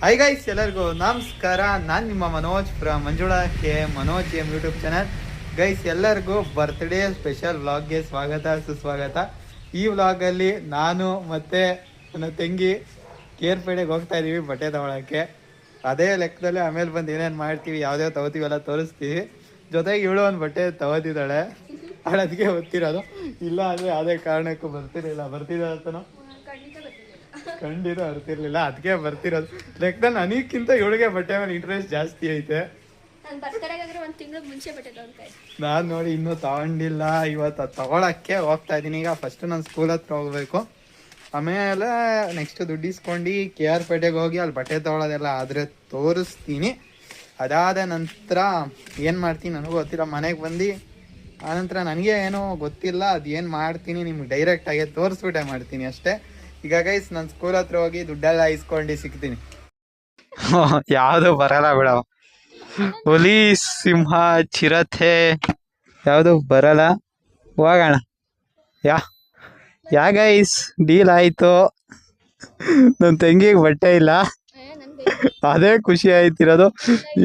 Hi guys, ಎಲ್ಲರಿಗೂ ನಮಸ್ಕಾರ. ನಾನು ನಿಮ್ಮ Manoj from Manjula K Manoj M YouTube channel. Guys, ಎಲ್ಲರಿಗೂ ಬರ್ತ್ಡೇ ಸ್ಪೆಷಲ್ ವ್ಲಾಗ್ಗೆ ಸ್ವಾಗತ ಸುಸ್ವಾಗತ. ಈ ವ್ಲಾಗಲ್ಲಿ ನಾನು ಮತ್ತು ನನ್ನ ತಂಗಿ ಕೇರ್ಪೇಟೆಗೆ ಹೋಗ್ತಾ ಇದ್ದೀವಿ ಬಟ್ಟೆ ತಗೊಳಕ್ಕೆ. ಅದೇ ಲೆಕ್ಕದಲ್ಲಿ ಆಮೇಲೆ ಬಂದು ಏನೇನು ಮಾಡ್ತೀವಿ, ಯಾವ್ಯಾವ ತಗೋತೀವಿ ಎಲ್ಲ ತೋರಿಸ್ತೀವಿ. ಜೊತೆಗೆ ಇವಳು ಒಂದು ಬಟ್ಟೆ ತಗೋತಿದ್ದಾಳೆ, ಅದಕ್ಕೆ ಗೊತ್ತಿರೋದು. ಇಲ್ಲ ಅಂದರೆ ಯಾವುದೇ ಕಾರಣಕ್ಕೂ ಬರ್ತಿದ್ದಾಳೆ ಅಂತನೋ ಖಂಡಿತ ಬರ್ತಿರ್ಲಿಲ್ಲ, ಅದಕ್ಕೆ ಬರ್ತಿರೋದು. ಲೆಕ್ಕದಲ್ಲಿ ನನಗಿಂತ ಇವಳಿಗೆ ಬಟ್ಟೆ ಮೇಲೆ ಇಂಟ್ರೆಸ್ಟ್ ಜಾಸ್ತಿ ಐತೆ. ನಾನು ನೋಡಿ ಇನ್ನೂ ತಗೊಂಡಿಲ್ಲ, ಇವತ್ತು ತಗೊಳಕ್ಕೆ ಹೋಗ್ತಾ ಇದ್ದೀನಿ. ಈಗ ಫಸ್ಟ್ ನಾನು ಸ್ಕೂಲ್ ಹತ್ರ ಹೋಗ್ಬೇಕು, ಆಮೇಲೆ ನೆಕ್ಸ್ಟ್ ದುಡ್ಡು ಇಸ್ಕೊಂಡು KR ಪೇಟೆಗೆ ಹೋಗಿ ಅಲ್ಲಿ ಬಟ್ಟೆ ತಗೊಳ್ಳೋದೆಲ್ಲ ಆದರೆ ತೋರಿಸ್ತೀನಿ. ಅದಾದ ನಂತರ ಏನು ಮಾಡ್ತೀನಿ ನನಗೂ ಗೊತ್ತಿಲ್ಲ. ಮನೆಗೆ ಬಂದು ಆನಂತರ ನನಗೆ ಏನೋ ಗೊತ್ತಿಲ್ಲ, ಅದು ಏನು ಮಾಡ್ತೀನಿ ನಿಮ್ಗೆ ಡೈರೆಕ್ಟಾಗಿ ತೋರಿಸ್ಬಿಟ್ಟೆ ಮಾಡ್ತೀನಿ ಅಷ್ಟೇ. ಈಗ ಗೈಸ್, ನಾನು ಸ್ಕೂಲ್ ಹತ್ರ ಹೋಗಿ ದುಡ್ಡೆಲ್ಲ ಇಸ್ಕೊಂಡು ಸಿಗ್ತೀನಿ. ಯಾವುದು ಬರಲ್ಲ ಬಿಡವ, ಹುಲಿ ಸಿಂಹ ಚಿರತೆ ಯಾವುದು ಬರಲ್ಲ. ಹೋಗೋಣ. ಯಾ ಗೈಸ್, ಡೀಲ್ ಆಯಿತು. ನನ್ನ ತಂಗಿಗೆ ಬಟ್ಟೆ ಇಲ್ಲ, ಅದೇ ಖುಷಿ ಆಯ್ತಿರೋದು,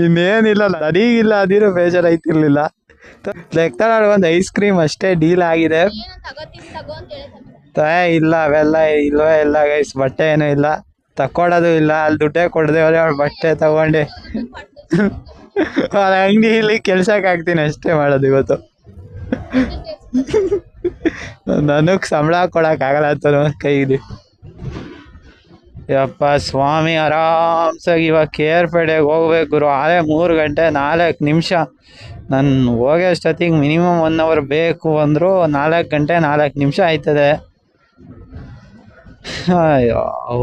ಇನ್ನೇನಿಲ್ಲ. ನನಗಿಲ್ಲ ಅದಿರೋ ಬೇಜಾರಾಯ್ತಿರ್ಲಿಲ್ಲ. ಲೆಕ್ಕದಲ್ಲಿ ಒಂದು ಐಸ್ ಕ್ರೀಮ್ ಅಷ್ಟೇ ಡೀಲ್ ಆಗಿದೆ. ಇಲ್ಲ ಅವೆಲ್ಲ ಇಲ್ವೇ ಇಲ್ಲ ಗೈಸ್, ಬಟ್ಟೆ ಏನೂ ಇಲ್ಲ, ತಕ್ಕೊಡೋದು ಇಲ್ಲ. ಅಲ್ಲಿ ದುಡ್ಡೇ ಕೊಡದೆ ಹೋದ್ರೆ ಅವ್ಳು ಬಟ್ಟೆ ತಗೊಂಡು ಆ ಅಂಗಡಿಯಲ್ಲಿ ಕೆಲ್ಸಕ್ಕೆ ಹಾಕ್ತೀನಿ ಅಷ್ಟೇ ಮಾಡೋದು ಇವತ್ತು. ನನಗೆ ಸಂಬಳ ಕೊಡೋಕ್ಕಾಗಲ್ಲ ಅಂತ ಕೈಲಿ. ಯಪ್ಪ ಸ್ವಾಮಿ, ಆರಾಮ್ಸಾಗಿ ಇವಾಗ KR ಪೇಟೆಗೆ ಹೋಗ್ಬೇಕು ಗುರು. ಆಲೇ 3 ಗಂಟೆ 4 ನಿಮಿಷ. ನಾನು ಹೋಗೋ ಅಷ್ಟೊತ್ತಿಗೆ ಮಿನಿಮಮ್ 1 ಅವರ್ ಬೇಕು ಅಂದರು. 4 ಗಂಟೆ 4 ನಿಮಿಷ ಆಯ್ತದೆ.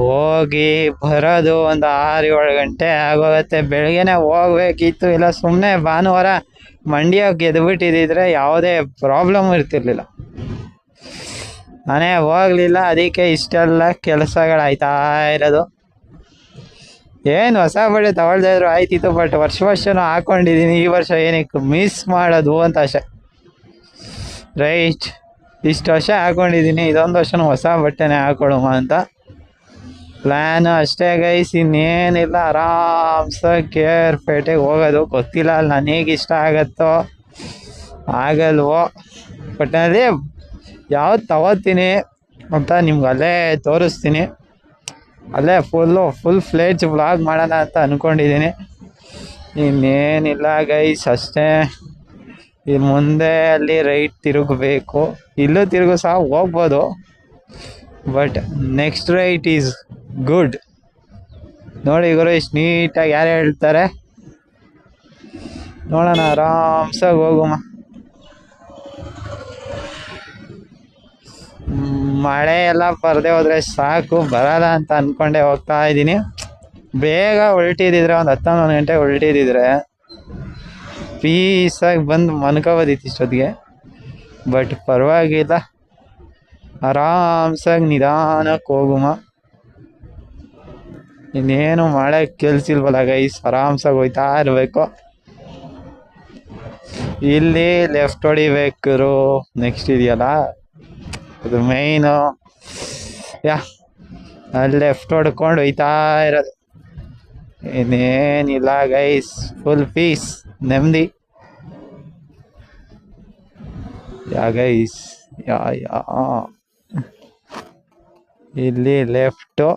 ಹೋಗಿ ಬರೋದು ಒಂದು 6-7 ಗಂಟೆ ಆಗೋಗುತ್ತೆ. ಬೆಳಗ್ಗೆನೆ ಹೋಗ್ಬೇಕಿತ್ತು, ಇಲ್ಲ ಸುಮ್ಮನೆ ಭಾನುವಾರ ಮಂಡ್ಯಕ್ಕೆ ಗೆದ್ಬಿಟ್ಟಿದ್ದಿದ್ರೆ ಯಾವುದೇ ಪ್ರಾಬ್ಲಮ್ ಇರ್ತಿರ್ಲಿಲ್ಲ. ನಾನೇ ಹೋಗ್ಲಿಲ್ಲ, ಅದಕ್ಕೆ ಇಷ್ಟೆಲ್ಲ ಕೆಲಸಗಳಾಯ್ತಾ ಇರೋದು. ಏನು ಹೊಸ ಬಟ್ಟೆ ತಗೊಳ್ದೇ ಇದ್ರು ಆಯ್ತಿತ್ತು, ಬಟ್ ವರ್ಷನೂ ಹಾಕೊಂಡಿದ್ದೀನಿ. ಈ ವರ್ಷ ಏನಕ್ಕೆ ಮಿಸ್ ಮಾಡೋದು ಅಂತ ಅಷ್ಟೇ. ರೈಟ್, ಇಷ್ಟು ವರ್ಷ ಹಾಕೊಂಡಿದ್ದೀನಿ, ಇದೊಂದು ವರ್ಷನೂ ಹೊಸ ಬಟ್ಟೆನೇ ಹಾಕೊಳ್ಳುವ ಅಂತ ಪ್ಲ್ಯಾನು ಅಷ್ಟೇ ಗೈಸ್, ಇನ್ನೇನಿಲ್ಲ. ಆರಾಮ್ಸಾಗಿ KR ಪೇಟೆಗೆ ಹೋಗೋದು. ಗೊತ್ತಿಲ್ಲ ಅಲ್ಲಿ ನನಗೆ ಇಷ್ಟ ಆಗತ್ತೋ ಆಗಲ್ವೋ, ಬಟ್ ಅದೇ ಯಾವ್ದು ತಗೋತೀನಿ ಅಂತ ನಿಮ್ಗೆ ಅಲ್ಲೇ ತೋರಿಸ್ತೀನಿ. ಅಲ್ಲೇ ಫುಲ್ ಫ್ಲೇಜ್ ವ್ಲಾಗ್ ಮಾಡೋಣ ಅಂತ ಅಂದ್ಕೊಂಡಿದ್ದೀನಿ. ಇನ್ನೇನಿಲ್ಲ ಗೈಸ್, ಅಷ್ಟೇ. ಇನ್ನು ಮುಂದೆ ಅಲ್ಲಿ ರೈಟ್ ತಿರುಗಬೇಕು, ಇಲ್ಲೂ ತಿರುಗು ಸಹ ಹೋಗ್ಬೋದು, but next right is good. ನೋಡಿ ಗುರು, ಇಷ್ಟು ನೀಟಾಗಿ ಯಾರು ಹೇಳ್ತಾರೆ ನೋಡೋಣ. ಆರಾಮ್ಸಾಗಿ ಹೋಗುಮ. ಮಳೆ ಎಲ್ಲ ಬರದೆ ಹೋದರೆ ಸಾಕು, ಬರಲ್ಲ ಅಂತ ಅಂದ್ಕೊಂಡೆ ಹೋಗ್ತಾ ಇದ್ದೀನಿ. ಬೇಗ ಹೊರಟಿದ್ದಿದ್ರೆ ಒಂದು 10-11 ಗಂಟೆ ಹೊರಟಿದ್ದಿದ್ರೆ ಪೀಸಾಗಿ ಬಂದು ಮನ್ಕೋಬೋದಿತ್ತು ಇಷ್ಟೊತ್ತಿಗೆ. ಬಟ್ ಪರವಾಗಿಲ್ಲ, ಆರಾಮ್ಸಾಗಿ ನಿಧಾನಕ್ಕೆ ಹೋಗುಮ. ಇನ್ನೇನು ಮಳೆ ಕೆಲ್ಸಿಲ್ವಲ್ಲ ಗೈಸ್, ಆರಾಮ್ಸಾಗಿ ಹೋಯ್ತಾ ಇರಬೇಕು. ಇಲ್ಲಿ ಲೆಫ್ಟ್ ಹೊಡಿಬೇಕು, ನೆಕ್ಸ್ಟ್ ಇದೆಯಲ್ಲ ಅದು ಮೇಯ್ನು. ಅಲ್ಲಿ ಲೆಫ್ಟ್ ಹೊಡ್ಕೊಂಡು ಹೋಯ್ತಾ ಇರೋದು. ಇನ್ನೇನಿಲ್ಲ ಗೈಸ್, ಫುಲ್ ಪೀಸ್, ನೆಮ್ಮದಿ. ಗೈಸ್, ಇಲ್ಲಿ ಲೆಫ್ಟು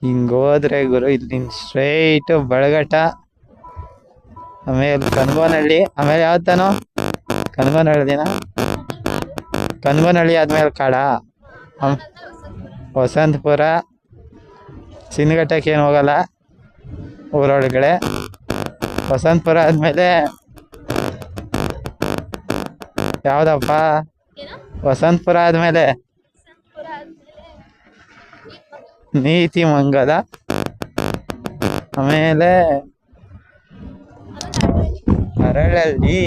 ಹಿಂಗೋದ್ರೆ ಗುರು, ಇಲ್ಲಿ ಸ್ಟ್ರೈಟು ಬಳಗಟ್ಟ, ಆಮೇಲೆ ಕನಗೋನಹಳ್ಳಿ, ಆಮೇಲೆ ಯಾವತ್ತಾನೋ ಕನಗೋನಹಳ್ಳಿ ಆದ್ಮೇಲೆ ಕಾಡ, ವಸಂತಪುರ, ಸಿನ್ನಘಟ್ಟಕ್ಕೆ ಏನು ಹೋಗಲ್ಲ ಊರೊಳಗಡೆ. ವಸಂತಪುರ ಆದಮೇಲೆ ಯಾವುದಪ್ಪ, ವಸಂತಪುರ ಆದಮೇಲೆ ನೀತಿಮಂಗಲ, ಆಮೇಲೆ ಅರಳಳ್ಳಿ,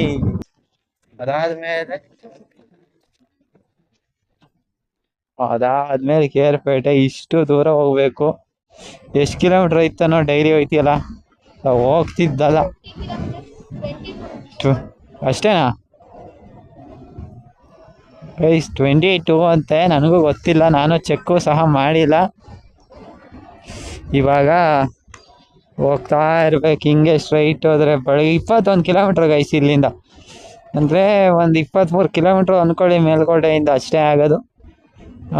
ಅದಾದ್ಮೇಲೆ KR ಪೇಟೆ. ಇಷ್ಟು ದೂರ ಹೋಗ್ಬೇಕು. ಎಷ್ಟು ಕಿಲೋಮೀಟ್ರ್ ಐತನೋ, ಡೈಲಿ ಹೋಯ್ತಿಯಲ್ಲ, ಹೋಗ್ತಿದ್ದಲ್ಲ ಅಷ್ಟೇನಾ ಗೈಸ್? 22 ಅಂತೆ, ನನಗೂ ಗೊತ್ತಿಲ್ಲ, ನಾನು ಚೆಕ್ಕು ಸಹ ಮಾಡಿಲ್ಲ. ಇವಾಗ ಹೋಗ್ತಾ ಇರ್ಬೇಕು ಹಿಂಗೆ ಸ್ಟ್ರೈಟ್ ಹೋದ್ರೆ ಬೆಳಗ್ಗೆ 21 ಕಿಲೋಮೀಟ್ರ್ ಗೈಸ್ ಇಲ್ಲಿಂದ. ಅಂದರೆ ಒಂದು 23 ಕಿಲೋಮೀಟ್ರ್ ಅಂದ್ಕೊಳ್ಳಿ ಮೇಲ್ಕೋಟೆಯಿಂದ, ಅಷ್ಟೇ ಆಗೋದು.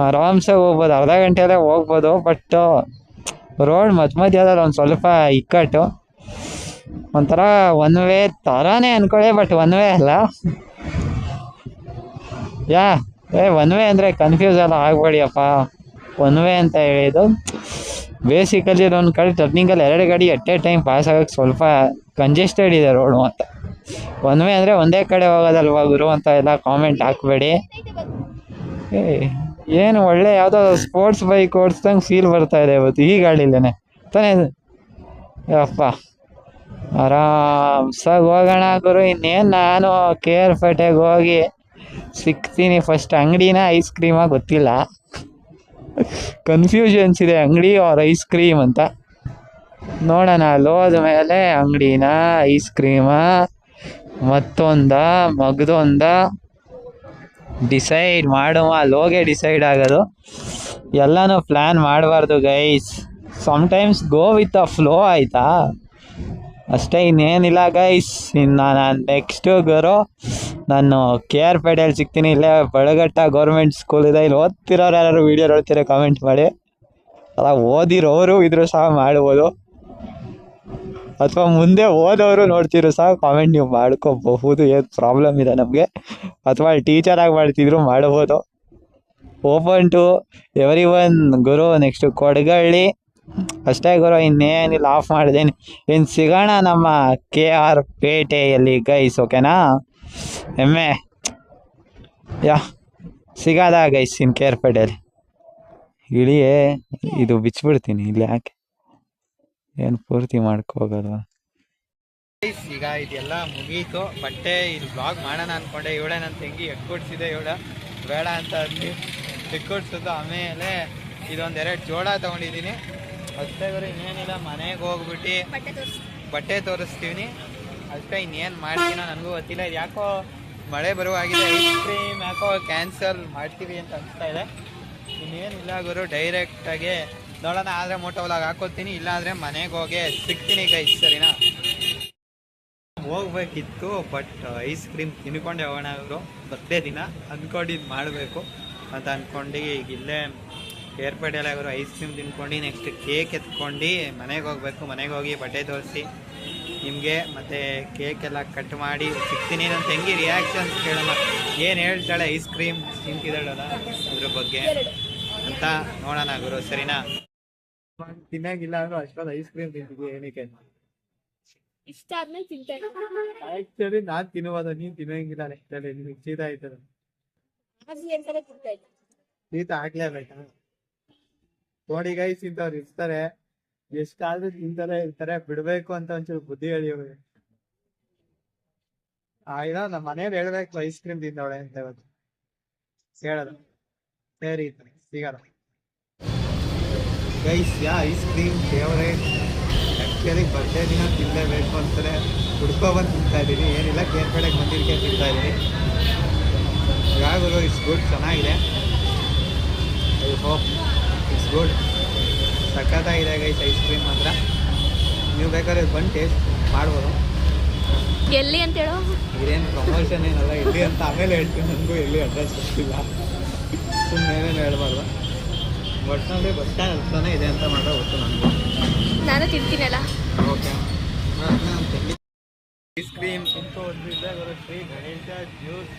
ಆರಾಮ್ಸೆ ಹೋಗ್ಬೋದು, ಅರ್ಧ ಗಂಟೆಯಲ್ಲೇ ಹೋಗ್ಬೋದು. ಬಟ್ ರೋಡ್ ಮಧ್ಯದಲ್ಲಿ ಒಂದು ಸ್ವಲ್ಪ ಇಕ್ಕಟ್ಟು, ಒಂಥರ ಒನ್ ವೇ ಥರನೇ ಅಂದ್ಕೊಳ್ಳಿ, ಬಟ್ ಒನ್ ವೇ ಅಲ್ಲ. ಒನ್ ವೇ ಅಂದರೆ ಕನ್ಫ್ಯೂಸ್ ಎಲ್ಲ ಆಗಬೇಡಿಯಪ್ಪ, ಒನ್ ವೇ ಅಂತ ಹೇಳಿದ್ದು. ಬೇಸಿಕಲಿ ಒಂದು ಕಡೆ ಟರ್ನಿಂಗಲ್ಲಿ 2 ಗಾಡಿ ಎಟ್ ಎ ಟೈಮ್ ಪಾಸ್ ಆಗೋಕ್ಕೆ ಸ್ವಲ್ಪ ಕಂಜೆಸ್ಟೆಡ್ ಇದೆ ರೋಡು ಅಂತ. ಒನ್ ವೇ ಅಂದರೆ ಒಂದೇ ಕಡೆ ಹೋಗೋದಲ್ವಾ ಗುರು ಅಂತ ಎಲ್ಲ ಕಾಮೆಂಟ್ ಹಾಕಬೇಡಿ. ಏನು ಒಳ್ಳೆ ಯಾವುದೋ ಸ್ಪೋರ್ಟ್ಸ್ ಬೈಕ್ ಓಡಿಸ್ದಂಗೆ ಫೀಲ್ ಬರ್ತಾ ಇದೆ ಇವತ್ತು ಈ ಗಾಡಿಲೇನೆ ತಾನೇ. ಯಪ್ಪ ಆರಾಮ್ಸಾಗಿ ಹೋಗೋಣ ಗುರು. ಇನ್ನೇನು ನಾನು KR ಪೇಟೆಗೆ ಹೋಗಿ ಸಿಗ್ತೀನಿ. ಫಸ್ಟ್ ಅಂಗಡಿನ ಐಸ್ ಕ್ರೀಮಾ ಗೊತ್ತಿಲ್ಲ, ಕನ್ಫ್ಯೂಷನ್ಸ್ ಇದೆ ಅಂಗಡಿ ಅವ್ರ ಐಸ್ ಕ್ರೀಮ್ ಅಂತ. ನೋಡೋಣ ಅಲ್ಲೋದ ಮೇಲೆ ಅಂಗಡಿನ ಐಸ್ ಕ್ರೀಮಾ ಮಗದೊಂದ ಡಿಸೈಡ್ ಮಾಡುವ. ಅಲ್ಲೋಗೆ ಡಿಸೈಡ್ ಆಗೋದು. ಎಲ್ಲನೂ ಪ್ಲ್ಯಾನ್ ಮಾಡಬಾರ್ದು guys, sometimes go with a flow, ಆಯಿತಾ? ಅಷ್ಟೇ, ಇನ್ನೇನಿಲ್ಲ ಗೈಸ್. ಇನ್ನು ನಾನು ನೆಕ್ಸ್ಟು ಗುರು ನಾನು KR ಪೇಟೆಯಲ್ಲಿ ಸಿಗ್ತೀನಿ. ಇಲ್ಲೇ ಬಳಗಟ್ಟ ಗೌರ್ಮೆಂಟ್ ಸ್ಕೂಲ್ ಇದೆ, ಇಲ್ಲಿ ಓದ್ತಿರೋರು ಯಾರು ವೀಡಿಯೋ ನೋಡ್ತೀರಾ ಕಾಮೆಂಟ್ ಮಾಡಿ. ಅಲ್ಲ, ಓದಿರೋರು ಇದ್ರು ಸಹ ಮಾಡ್ಬೋದು, ಅಥವಾ ಮುಂದೆ ಓದೋರು ನೋಡ್ತಿದ್ರು ಸಹ ಕಾಮೆಂಟ್ ನೀವು ಮಾಡ್ಕೋಬಹುದು. ಏನು ಪ್ರಾಬ್ಲಮ್ ಇದೆ ನಮಗೆ, ಅಥವಾ ಟೀಚರಾಗಿ ಮಾಡ್ತಿದ್ರು ಮಾಡ್ಬೋದು. ಓಪನ್ ಟು ಎವ್ರಿ ಒನ್ ಗುರು. ನೆಕ್ಸ್ಟು ಕೊಡಗಳ್ಳಿ ಅಷ್ಟೇ ಗುರು, ಇನ್ನೇನಿಲ್ಲ. ಆಫ್ ಮಾಡಿದ್ದೀನಿ. ಇನ್ನು ಸಿಗೋಣ ನಮ್ಮ KR ಪೇಟೆಯಲ್ಲಿ ಗೈಸ್, ಓಕೆನಾ? ಸಿಗೋದ ಗೈಸ್ ಇನ್ನು KR ಪೇಟೆಯಲ್ಲಿ. ಇಳಿಯೇ ಇದು ಬಿಚ್ಚಿಬಿಡ್ತೀನಿ ಇಲ್ಲಿ, ಯಾಕೆ ಏನು ಪೂರ್ತಿ ಮಾಡ್ಕೋಗೋದು. ಈಗ ಇದೆಲ್ಲ ಮುಗೀತು. ಬಟ್ಟೆ ಇಲ್ಲಿ ಬ್ಲಾಗ್ ಮಾಡೋಣ ಅಂದ್ಕೊಂಡೆ. ಇವಳೆ ನನ್ನ ತಂಗಿ ಎಕ್ಕೊಡ್ಸಿದೆ, ಇವಳ ಬೇಡ ಅಂತ ಅಂದು ಎಕ್ಕೊಡ್ಸೋದು. ಆಮೇಲೆ ಇದೊಂದೆರಡು ಜೋಳ ತೊಗೊಂಡಿದ್ದೀನಿ ಅಷ್ಟೇ ಗುರು. ಇನ್ನೇನಿಲ್ಲ, ಮನೆಗೆ ಹೋಗ್ಬಿಟ್ಟು ಬಟ್ಟೆ ತೋರಿಸ್ತೀವಿ ಅಷ್ಟೇ. ಇನ್ನೇನು ಮಾಡ್ತೀನೋ ನನಗೂ ಗೊತ್ತಿಲ್ಲ. ಯಾಕೋ ಮಳೆ ಬರುವಾಗಿದೆ, ಐಸ್ ಕ್ರೀಮ್ ಯಾಕೋ ಕ್ಯಾನ್ಸಲ್ ಮಾಡ್ತೀವಿ ಅಂತ ಅನಿಸ್ತಾ ಇದೆ. ಇನ್ನೇನಿಲ್ಲ ಗುರು, ಡೈರೆಕ್ಟಾಗಿ ನೋಡೋಣ. ಆದರೆ ಮೋಟೋ ವ್ಲಾಗ್ ಹಾಕೋತೀನಿ, ಇಲ್ಲಾಂದರೆ ಮನೆಗೆ ಹೋಗಿ ಸಿಗ್ತೀನಿ ಗೈಸ್, ಸರಿನಾ? ಹೋಗ್ಬೇಕಿತ್ತು, ಬಟ್ ಐಸ್ ಕ್ರೀಮ್ ತಿನ್ಕೊಂಡೆ ಹೋಗೋಣ ಅವರು ಬರ್ಡೇ ದಿನ ಅಂದ್ಕೊಂಡಿದ್ದು ಮಾಡಬೇಕು ಅಂತ ಅಂದ್ಕೊಂಡು ಈಗ ಇಲ್ಲೇ KR ಪೇಟೆಯಲ್ಲಿ ಅವರು ಐಸ್ ಕ್ರೀಮ್ ತಿನ್ಕೊಂಡು ನೆಕ್ಸ್ಟ್ ಕೇಕ್ ಎತ್ಕೊಂಡು ಮನೆಗೆ ಹೋಗ್ಬೇಕು. ಮನೆಗೆ ಹೋಗಿ ಬಟ್ಟೆ ತೋರಿಸಿ ನಿಮಗೆ ಮತ್ತು ಕೇಕ್ ಎಲ್ಲ ಕಟ್ ಮಾಡಿ ಸಿಗ್ತೀನಿ. ನನ್ನ ತಂಗಿ ರಿಯಾಕ್ಷನ್ಸ್ ಕೇಳೋಣ, ಏನು ಹೇಳ್ತಾಳೆ ಐಸ್ ಕ್ರೀಮ್ ತಿಂತಿದ್ದಾಳಲ್ಲ ಅದ್ರ ಬಗ್ಗೆ ಅಂತ ನೋಡೋಣ ಗುರು, ಸರಿನಾ? ತಿನ್ನಂಗಿಲ್ಲ ಅಂದ್ರೂ ಅಷ್ಟೊಂದು ಐಸ್ ಕ್ರೀಮ್ ತಿಂತಿದ್ವಿ, ಏನಕ್ಕೆ ಇಷ್ಟ ಆದ್ಮೇಲೆ ತಿಂತೇನೆ. ಆಕ್ಚುಲಿ ನಾನ್ ತಿನ್ನುವುದು, ನೀನ್ ತಿನ್ನಂಗಿಲ್ಲ. ಶೀತ ಆಯ್ತದ, ಶೀತ ಆಗ್ಲೇಬೇಕಾ? ನೋಡಿ ಗೈಸ್, ಇಂಥವ್ರು ಇರ್ತಾರೆ, ಎಷ್ಟಾದ್ರೂ ತಿಂತಾರೆ ಇರ್ತಾರೆ. ಬಿಡ್ಬೇಕು ಅಂತ ಒಂಚೂರು ಬುದ್ಧಿ ಹೇಳಿ ಅವ್ರಿಗೆ. ಆಯ್ತಾ, ನಮ್ಮ ಮನೇಲಿ ಹೇಳ್ಬೇಕು ಐಸ್ ಕ್ರೀಮ್ ತಿಂದವಳೆ ಅಂತ ಇವತ್ತು ಹೇಳೋದು. ಸರಿ ಸಿಗಲ್ಲ guys. Ice cream favourite. Actually birthday ದಿನ ತಿನ್ನಲೇಬೇಕು ಅಂತಾರೆ, ಹುಡ್ಕೊಬಂದು ತಿಂತಾ ಇದ್ದೀನಿ. ಏನಿಲ್ಲ, KR ಪೇಟೆಗೆ ಬಂದಿದ್ದಕ್ಕೆ ತಿಂತಾ ಇದ್ದೀನಿ. ಯಾವಾಗಲೂ ಇಟ್ಸ್ ಗುಡ್, ಚೆನ್ನಾಗಿದೆ. I hope it's good. ಸಖತ್ತಾಗಿದೆ ಗೈಸ್ ಐಸ್ ಕ್ರೀಮ್ ಮಾತ್ರ. ನೀವು ಬೇಕಾದ್ರೆ ಬಂದು ಟೇಸ್ಟ್ ಮಾಡ್ಬೋದು. ಎಲ್ಲಿ ಅಂತ ಹೇಳೋ, ಇದೇನು ಪ್ರಮೋಷನ್ ಏನಲ್ಲ, ಎಲ್ಲಿ ಅಂತ ಆಮೇಲೆ ಹೇಳ್ತೀನಿ. ನನಗೂ ಎಲ್ಲಿ ಅಡ್ರೆಸ್ ಗೊತ್ತಿಲ್ಲ, ಸುಮ್ಮನೆ ಏನೇನು ಹೇಳ್ಬಾರ್ದು. ಒಟ್ಟಿನಲ್ಲಿ ಬಸ್ ಸ್ಟ್ಯಾಂಡ್ ಹತ್ರನೇ ಇದೆ ಅಂತ ಮಾತ್ರ ಗೊತ್ತು ನನಗೂ. ನಾನು ತಿಂತೀನಲ್ಲ. ಓಕೆ, ಐಸ್ ಕ್ರೀಮ್ ತಿಂತು ಒಂದು ಇದೆ ಗುರು. ಶ್ರೀ ಗಣೇಶ ಜ್ಯೂಸ್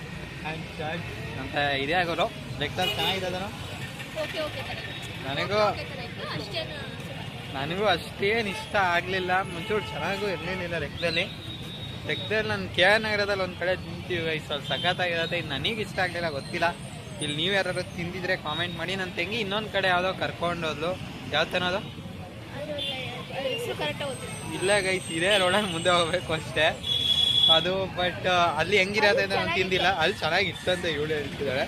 ಆ್ಯಂಡ್ ಚಾಟ್ ಅಂತ ಇದೆ ಗುರು. ಲೆಕ್ಕದಲ್ಲಿ ಚೆನ್ನಾಗಿದೆ ಅದನ್ನು. ನನಗೂ ಅಷ್ಟೇನು ಇಷ್ಟ ಆಗಲಿಲ್ಲ, ಮುಂಚೂರು ಚೆನ್ನಾಗೂ ಇರಲಿಲ್ಲ. ಲೆಕ್ಕದಲ್ಲಿ ನಾನು KR ನಗರದಲ್ಲಿ ಒಂದು ಕಡೆ ತಿಂತೀವಿ ಗೈಸ್, ಸ್ವಲ್ಪ ಸಖತ್ತಾಗಿರುತ್ತೆ. ಇದು ನನಗೆ ಇಷ್ಟ ಆಗಲಿಲ್ಲ, ಗೊತ್ತಿಲ್ಲ. ಇಲ್ಲಿ ನೀವು ಯಾರು ತಿಂದಿದ್ರೆ ಕಾಮೆಂಟ್ ಮಾಡಿ. ನನ್ನ ತಂಗಿ ಇನ್ನೊಂದು ಕಡೆ ಯಾವುದೋ ಕರ್ಕೊಂಡೋದ್ಲು, ಯಾವ ತನದು ಇಲ್ಲ ಗೈಸ್, ಇದೇ ರೋಡಲ್ಲಿ ಮುಂದೆ ಹೋಗ್ಬೇಕು ಅಷ್ಟೇ ಅದು. ಬಟ್ ಅಲ್ಲಿ ಹೆಂಗಿರತ್ತೆ ಅಂತ ನಾನು ತಿಂದಿಲ್ಲ, ಅಲ್ಲಿ ಚೆನ್ನಾಗಿತ್ತು ಅಂತ ಇವಳು ಹೇಳ್ತಿದ್ದಾಳೆ.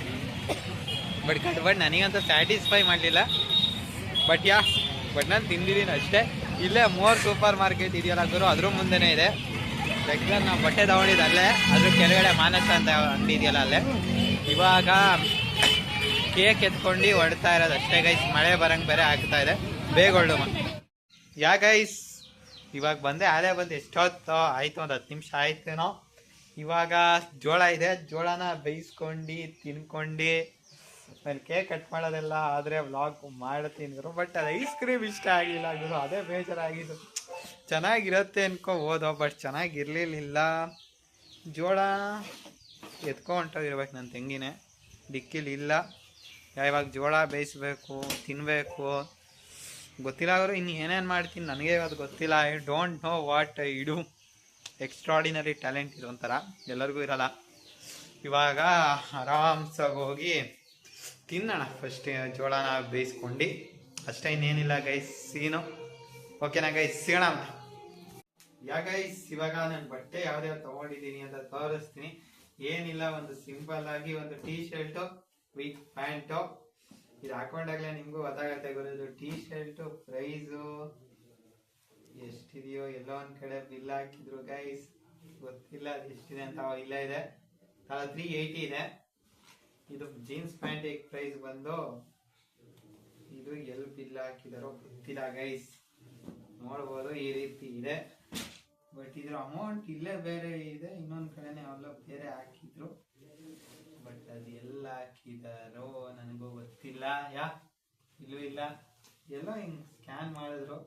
ಬಟ್ ನನಗಂತೂ ಸ್ಯಾಟಿಸ್ಫೈ ಮಾಡಲಿಲ್ಲ. ಬಟ್ ನಾನು ತಿಂದಿದ್ದೀನಿ ಅಷ್ಟೇ. ಇಲ್ಲೇ ಮೋರ್ ಸೂಪರ್ ಮಾರ್ಕೆಟ್ ಇದೆಯಲ್ಲ ಗುರು, ಅದ್ರ ಮುಂದೆನೇ ಇದೆ. ಲೆಕ್ಕದಲ್ಲಿ ನಾವು ಬಟ್ಟೆ ತೊಗೊಂಡಿದ್ದು ಅಲ್ಲೇ, ಅದ್ರ ಕೆಳಗಡೆ ಮಾನಸ ಅಂತ ಅಂಗಡಿ ಇದೆಯಲ್ಲ ಅಲ್ಲೇ. ಇವಾಗ ಕೇಕ್ ಎತ್ಕೊಂಡು ಹೊಡ್ತಾ ಇರೋದು ಅಷ್ಟೇ ಗೈಸ್. ಮಳೆ ಬರಂಗೆ ಬೇರೆ ಆಗ್ತಾ ಇದೆ, ಬೇಗ ಹೊರಡು. ಯಾಗೈಸ್ ಇವಾಗ ಬಂದೆ ಆಲೇ ಬಂದು ಎಷ್ಟೊತ್ತು ಆಯ್ತು, ಒಂದು 10 ನಿಮಿಷ ಆಯ್ತೇನೋ. ಇವಾಗ ಜೋಳ ಇದೆ, ಜೋಳನ ಬೇಯಿಸ್ಕೊಂಡು ತಿನ್ಕೊಂಡು ಆಮೇಲೆ ಕೇಕ್ ಕಟ್ ಮಾಡೋದೆಲ್ಲ ಆದರೆ ವ್ಲಾಗ್ ಮಾಡ್ತೀನಿ ಗುರು. ಬಟ್ ಅದು ಐಸ್ ಕ್ರೀಮ್ ಇಷ್ಟ ಆಗಿಲ್ಲ ಗುರು, ಅದೇ ಬೇಜಾರಾಗಿದ್ದು. ಚೆನ್ನಾಗಿರುತ್ತೆ ಅನ್ಕೊ ಹೋದೋ, ಬಟ್ ಚೆನ್ನಾಗಿರ್ಲಿಲ್ಲ. ಜೋಳ ಹೊಂಟೋಗಿರ್ಬೇಕು ನನ್ನ ತೆಂಗಿನೇ, ಡಿಕ್ಕಿಲಿ ಇಲ್ಲ. ಇವಾಗ ಜೋಳ ಬೇಯಿಸ್ಬೇಕು, ತಿನ್ನಬೇಕು, ಗೊತ್ತಿಲ್ಲ ಅವರು ಇನ್ನು ಏನೇನು ಮಾಡ್ತೀನಿ ನನಗೆ ಅದು ಗೊತ್ತಿಲ್ಲ. I don't know what I do. Extraordinary talent ಇದು ಒಂಥರ, ಎಲ್ಲರಿಗೂ ಇರಲ್ಲ. ಇವಾಗ ಆರಾಮ್ಸಾಗಿ ಹೋಗಿ ತಿನ್ನೋಣ ಫಸ್ಟ್ ಜೋಳನ ಬೇಯಿಸ್ಕೊಂಡು, ಅಷ್ಟೇ, ಇನ್ನೇನಿಲ್ಲ ಗೈಸ್ ಸೀನು. ಓಕೆನಾ ಗೈಸ್, ಸಿಗೋಣ. ಗೈಸ್ ಇವಾಗ ನಾನು ಬಟ್ಟೆ ಯಾವ್ದಾವ್ದು ತೊಗೊಂಡಿದ್ದೀನಿ ಅಂತ ತೋರಿಸ್ತೀನಿ. ಏನಿಲ್ಲ, ಒಂದು ಸಿಂಪಲ್ ಆಗಿ ಒಂದು ಟೀ ಶರ್ಟು ವಿತ್ ಪ್ಯಾಂಟು. ಇದು ಹಾಕೊಂಡಾಗಲೇ ನಿಮಗೂ ಗೊತ್ತಾಗತ್ತೆ ಗುರು. ಟೀ ಶರ್ಟು ಪ್ರೈಸು ಎಷ್ಟಿದೆಯೋ, ಎಲ್ಲೋ ಒಂದು ಕಡೆ ಬಿಲ್ ಹಾಕಿದ್ರು ಗೈಸ್, ಗೊತ್ತಿಲ್ಲ ಅದು ಎಷ್ಟಿದೆ ಅಂತ. ಇಲ್ಲ ಇದೆ 380 ಇದೆ. ಇದು ಜೀನ್ಸ್ ಪ್ಯಾಂಟ್ ಪ್ರೈಸ್ ಬಂದು, ಇದು ಎಲ್ಲಿ ಬಿಲ್ ಹಾಕಿದಾರೋ ಗೊತ್ತಿಲ್ಲ ಗೈಸ್, ನೋಡ್ಬೋದು ಈ ರೀತಿ ಇದೆ. ಬಟ್ ಇದ್ರ ಅಮೌಂಟ್ ಇಲ್ಲೇ ಬೇರೆ ಇದೆ, ಇನ್ನೊಂದು ಕಡೆನೇ ಅವೆಲ್ಲ ಬೇರೆ ಹಾಕಿದ್ರು. ಬಟ್ ಅದು ಎಲ್ಲ ಹಾಕಿದಾರೋ ನನಗೂ ಗೊತ್ತಿಲ್ಲ. ಇಲ್ಲೂ ಇಲ್ಲ, ಎಲ್ಲೋ ಹಿಂಗ್ ಸ್ಕ್ಯಾನ್ ಮಾಡಿದ್ರು,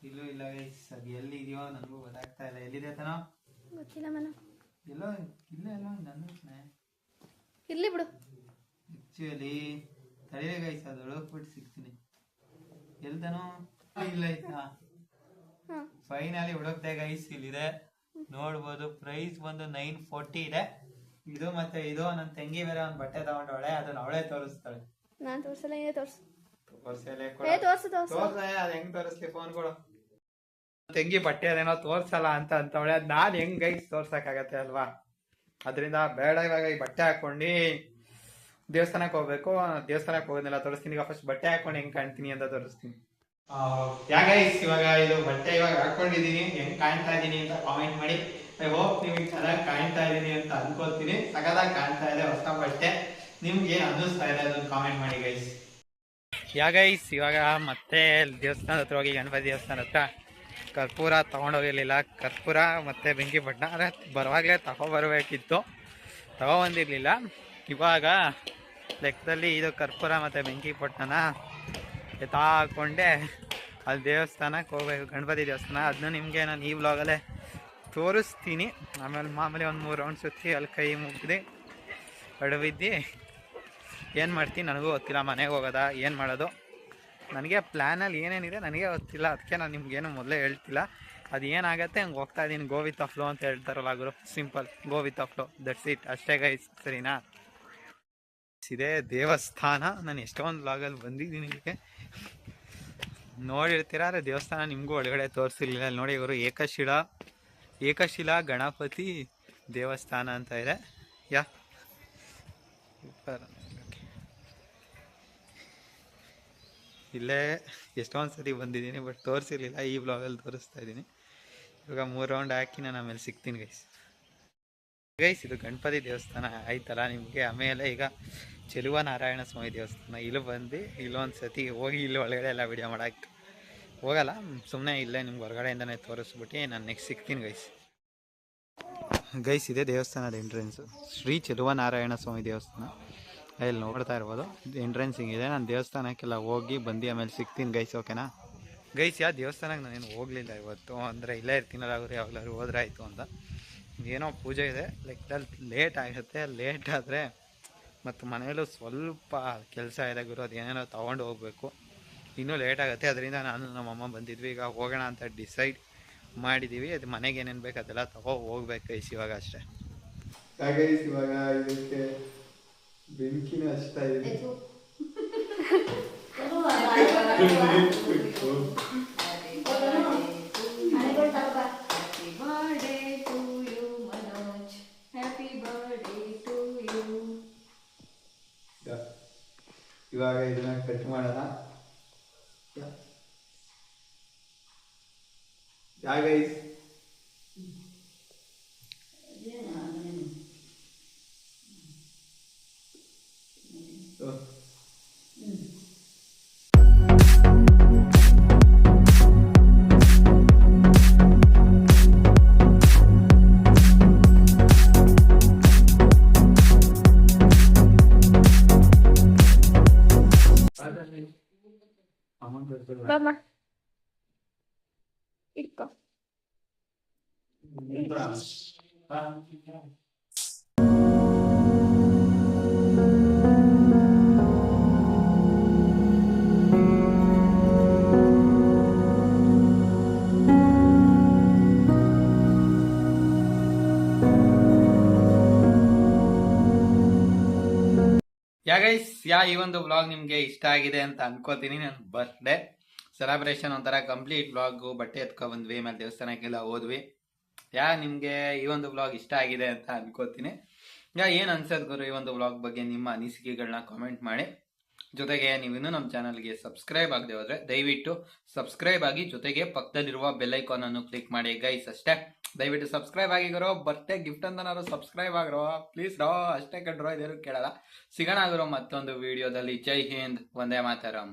ಇಲ್ಲೂ ಇಲ್ಲ ಗೈಸ್. ಅದು ಎಲ್ಲಿದೆಯೋ ನನಗೂ ಗೊತ್ತಾಗ್ತಾ ಇಲ್ಲ. ಎಲ್ಲಿದೆ ತನೋ ಗೊತ್ತಿಲ್ಲ ಮನ, ಎಲ್ಲೋ ಇಲ್ಲ, ಎಲ್ಲೋ ನನ್ನ ಇರ್ಲಿ ಬಿಡು. ಆಕ್ಚುಲಿ ತಡೆಯೇ ಗೈಸ್, ಅದು ಒಳಗ್ಬಿಟ್ಟು ಸಿಗ್ತೀನಿ. ಎಲ್ದನೋ ಇಲ್ಲ ಆಯ್ತಾ, ಫೈನಲಿ ಹುಡುಕ್ದೆ ಗೈಸ್, ಇಲ್ಲಿದೆ ನೋಡ್ಬೋದು. ಪ್ರೈಸ್ ಬಂದು 940 ಇದೆ. ಇದು ಮತ್ತೆ ಇದು ನನ್ನ ತಂಗಿ ಬೇರೆ ಒಂದು ಬಟ್ಟೆ ತಗೊಂಡವಳೆ, ಅದನ್ನ ಅವಳೇ ತೋರಿಸ್ತಾಳೆ. ನಾನ್ ತೋರ್ಸಲ್ಲ, ಏನೇ ತೋರ್ಸು. ತೋರ್ಸಲೆ ಅದ್ ಹೆಂಗ್ ತೋರಿಸ್ಲಿ, ಫೋನ್ ಕೊಡು. ತಂಗಿ ಬಟ್ಟೆ ಅದೇನೋ ತೋರ್ಸಲ್ಲ ಅಂತವಳೆ, ಅದ್ ನಾನ್ ಹೆಂಗ್ ಗೈಸ್ ತೋರ್ಸಕ್ಕಾಗತ್ತೆ ಅಲ್ವಾ. ಅದರಿಂದ ಬೇಡ, ಇವಾಗ ಈ ಬಟ್ಟೆ ಹಾಕೊಂಡು ದೇವಸ್ಥಾನಕ್ಕೆ ಹೋಗ್ಬೇಕು. ದೇವಸ್ಥಾನಕ್ಕೆ ಹೋಗೋದನ್ನೆಲ್ಲ ತೋರಿಸ್ತೀನಿ. ಈಗ ಫಸ್ಟ್ ಬಟ್ಟೆ ಹಾಕೊಂಡು ಹೆಂಗ್ ಕಾಣ್ತೀನಿ ಅಂತ ತೋರಿಸ್ತೀನಿ. ಗೈಸ್ ಇವಾಗ ಇದು ಬಟ್ಟೆ ಇವಾಗ ಹಾಕೊಂಡಿದೀನಿ, ಹೆಂಗ್ ಕಾಣ್ತಾ ಇದೀನಿ ಅಂತ ಕಾಮೆಂಟ್ ಮಾಡಿ. ಐ ಹೋಪ್ ನಿಮಗೆ ಚೆನ್ನಾಗಿ ಕಾಣ್ತಾ ಇದೀನಿ ಅಂತ ಅನ್ಕೋತೀನಿ. ಸಗದಾಗಿ ಕಾಣ್ತಾ ಇದೆ ಹೊಸ ಬಟ್ಟೆ. ನಿಮ್ಗೆ ಏನ್ ಅನ್ನಿಸ್ತಾ ಇದೆ ಅದನ್ನ ಕಾಮೆಂಟ್ ಮಾಡಿ ಗೈಸ್. ಗೈಸ್ ಇವಾಗ ಮತ್ತೆ ದೇವಸ್ಥಾನದ ಹತ್ರ ಹೋಗಿ, ಗಣಪತಿ ದೇವಸ್ಥಾನ ಹತ್ರ ಕರ್ಪೂರ ತಗೊಂಡೋಗಿರ್ಲಿಲ್ಲ. ಕರ್ಪೂರ ಮತ್ತೆ ಬೆಂಕಿ ಪಟ್ಟಣ ಅಂದರೆ ಬರುವಾಗಲೇ ತಗೊಬರ್ಬೇಕಿತ್ತು, ತಗೊಬಂದಿರಲಿಲ್ಲ. ಇವಾಗ ಲೆಕ್ಕದಲ್ಲಿ ಇದು ಕರ್ಪೂರ ಮತ್ತು ಬೆಂಕಿ ಪಟ್ಟಣ ಹಾಕೊಂಡೆ ಅಲ್ಲಿ ದೇವಸ್ಥಾನಕ್ಕೆ ಹೋಗ್ಬೇಕು, ಗಣಪತಿ ದೇವಸ್ಥಾನ. ಅದನ್ನ ನಿಮಗೆ ನಾನು ಈ ವ್ಲಾಗಲ್ಲೇ ತೋರಿಸ್ತೀನಿ. ಆಮೇಲೆ ಮಾಮೂಲಿ ಒಂದು 3 ರೌಂಡ್ ಸುತ್ತಿ ಅಲ್ಲಿ ಕೈ ಮುಗ್ದು ಅಡವಿದ್ದು ಏನು ಮಾಡ್ತೀನಿ ನನಗೂ ಗೊತ್ತಿಲ್ಲ. ಮನೆಗೆ ಹೋಗೋದಾ ಏನು ಮಾಡೋದು, ನನಗೆ ಪ್ಲ್ಯಾನಲ್ಲಿ ಏನೇನಿದೆ ನನಗೆ ಗೊತ್ತಿಲ್ಲ. ಅದಕ್ಕೆ ನಾನು ನಿಮ್ಗೇನು ಮೊದಲೇ ಹೇಳ್ತಿಲ್ಲ. ಅದು ಏನಾಗುತ್ತೆ ಹಂಗೆ ಹೋಗ್ತಾ ಇದ್ದೀನಿ. ಗೋ ವಿತ್ ದ ಫ್ಲೋ ಅಂತ ಹೇಳ್ತಾರಲ್ಲ ಗುರು, simple go with the flow, that's it, ಅಷ್ಟೇ ಗೈಸ್, ಸರಿನಾ. ಇದೇ ದೇವಸ್ಥಾನ. ನಾನು ಎಷ್ಟೊಂದು ವ್ಲಾಗಲ್ಲಿ ಬಂದಿದ್ದೀನಿ, ಇದಕ್ಕೆ ನೋಡಿರ್ತೀರ. ಆದರೆ ದೇವಸ್ಥಾನ ನಿಮಗೂ ಒಳಗಡೆ ತೋರಿಸಿರ್ಲಿಲ್ಲ. ನೋಡಿ ಇವರು ಏಕಶಿಲಾ ಗಣಪತಿ ದೇವಸ್ಥಾನ ಅಂತ ಇದೆ. ಇಲ್ಲೇ ಎಷ್ಟೊಂದು ಸರಿ ಬಂದಿದ್ದೀನಿ, ಬಟ್ ತೋರಿಸಿರ್ಲಿಲ್ಲ. ಈ ಬ್ಲಾಗಲ್ಲಿ ತೋರಿಸ್ತಾ ಇದ್ದೀನಿ. ಇವಾಗ 3 ರೌಂಡ್ ಹಾಕಿ ನಾನು ಆಮೇಲೆ ಸಿಗ್ತೀನಿ ಗೈಸ್. ಇದು ಗಣಪತಿ ದೇವಸ್ಥಾನ ಆಯ್ತಲ್ಲ ನಿಮಗೆ. ಆಮೇಲೆ ಈಗ ಚೆಲುವ ನಾರಾಯಣ ಸ್ವಾಮಿ ದೇವಸ್ಥಾನ. ಇಲ್ಲಿ ಬಂದು ಇಲ್ಲೊಂದು ಸತಿ ಹೋಗಿ ಇಲ್ಲಿ ಒಳಗಡೆ ಎಲ್ಲ ವಿಡಿಯೋ ಮಾಡೋಕ್ಕೆ ಹೋಗಲ್ಲ, ಸುಮ್ಮನೆ ಇಲ್ಲೇ ನಿಮ್ಗೆ ಹೊರಗಡೆಯಿಂದನೇ ತೋರಿಸ್ಬಿಟ್ಟು ನಾನು ನೆಕ್ಸ್ಟ್ ಸಿಗ್ತೀನಿ ಗೈಸ್. ಇದೇ ದೇವಸ್ಥಾನದ ಎಂಟ್ರೆನ್ಸು, ಶ್ರೀ ಚೆಲುವ ನಾರಾಯಣ ಸ್ವಾಮಿ ದೇವಸ್ಥಾನ. ಇಲ್ಲಿ ನೋಡ್ತಾ ಇರ್ಬೋದು ಎಂಟ್ರೆನ್ಸ್ ಹಿಂಗಿದೆ. ನಾನು ದೇವಸ್ಥಾನಕ್ಕೆಲ್ಲ ಹೋಗಿ ಬಂದು ಆಮೇಲೆ ಸಿಗ್ತೀನಿ ಗೈಸ್, ಓಕೆನಾ ಗೈಸ್. ಯಾವ ದೇವಸ್ಥಾನಕ್ಕೆ ನಾನೇನು ಹೋಗಲಿಲ್ಲ ಇವತ್ತು, ಅಂದರೆ ಇಲ್ಲೇ ಇರ್ತೀನಲ್ಲ ಅವರು ಯಾವಾಗಲಾದ್ರು ಹೋದ್ರೆ ಆಯಿತು ಅಂತ. ಏನೋ ಪೂಜೆ ಇದೆ, ಲೆಕ್ಕದಲ್ಲಿ ಲೇಟ್ ಆಗುತ್ತೆ. ಲೇಟ್ ಆದರೆ ಮತ್ತು ಮನೆಯಲ್ಲೂ ಸ್ವಲ್ಪ ಕೆಲಸ ಇದೆ ಗುರು, ಅದೇನೇನೋ ತೊಗೊಂಡು ಹೋಗಬೇಕು, ಇನ್ನೂ ಲೇಟ್ ಆಗುತ್ತೆ. ಅದರಿಂದ ನಾನು ನಮ್ಮಮ್ಮ ಬಂದಿದ್ವಿ, ಈಗ ಹೋಗೋಣ ಅಂತ ಡಿಸೈಡ್ ಮಾಡಿದ್ದೀವಿ. ಅದು ಮನೆಗೆ ಏನೇನು ಬೇಕು ಅದೆಲ್ಲ ಹೋಗ್ಬೇಕು ಗೈಸ್ ಇವಾಗ ಅಷ್ಟೇ. ಇವಾಗ ಇದಕ್ಕೆ ಬೆಂಕಿನ ಹಚ್ತಾ ಇದೆ. ಇವಾಗ ಇದನ್ನ ಕಟ್ ಮಾಡೋಣ. ಗೈಸ್ ಬಾಮ್ಮ ಇಟ್ಕೋ. ಗೈಸ್ ಈ ಒಂದು ವ್ಲಾಗ್ ನಿಮ್ಗೆ ಇಷ್ಟ ಆಗಿದೆ ಅಂತ ಅನ್ಕೋತೀನಿ. ನನ್ನ ಬರ್ತ್ಡೇ ಸೆಲೆಬ್ರೇಷನ್ ಒಂಥರ ಕಂಪ್ಲೀಟ್ ವ್ಲಾಗು. ಬಟ್ಟೆ ಎತ್ಕೊ ಬಂದ್ವಿ, ಮೇಲೆ ದೇವಸ್ಥಾನಕ್ಕೆಲ್ಲ ಹೋದ್ವಿ. ನಿಮ್ಗೆ ಈ ಒಂದು ವ್ಲಾಗ್ ಇಷ್ಟ ಆಗಿದೆ ಅಂತ ಅನ್ಕೋತೀನಿ. ಏನ್ ಅನ್ಸದ್ ಗುರು ಈ ಒಂದು ವ್ಲಾಗ್ ಬಗ್ಗೆ? ನಿಮ್ಮ ಅನಿಸಿಕೆಗಳನ್ನ ಕಾಮೆಂಟ್ ಮಾಡಿ. ಜೊತೆಗೆ ನೀವಿನ್ನೂ ನಮ್ಮ ಚಾನಲ್ಗೆ ಸಬ್ಸ್ಕ್ರೈಬ್ ಆಗದೆ ಹೋದ್ರೆ ದಯವಿಟ್ಟು ಸಬ್ಸ್ಕ್ರೈಬ್ ಆಗಿ, ಜೊತೆಗೆ ಪಕ್ಕದಲ್ಲಿರುವ ಬೆಲ್ ಐಕಾನ್ ಅನ್ನು ಕ್ಲಿಕ್ ಮಾಡಿ ಗೈಸ್. ಅಷ್ಟೇ, ದಯವಿಟ್ಟು ಸಬ್ಸ್ಕ್ರೈಬ್ ಆಗಿರೋ. ಬರ್ತೆ ಗಿಫ್ಟ್ ಅಂತ ಸಬ್ಸ್ಕ್ರೈಬ್ ಆಗಿರೋ ಪ್ಲೀಸ್ ರೋ, ಅಷ್ಟೇ ಕಣ್ರೋ, ಇದೇನು ಕೇಳಲ್ಲ. ಸಿಗೋಣ ಆಗಿರೋ ಮತ್ತೊಂದು ವಿಡಿಯೋದಲ್ಲಿ. ಜೈ ಹಿಂದ್, ವಂದೇ ಮಾತರಂ.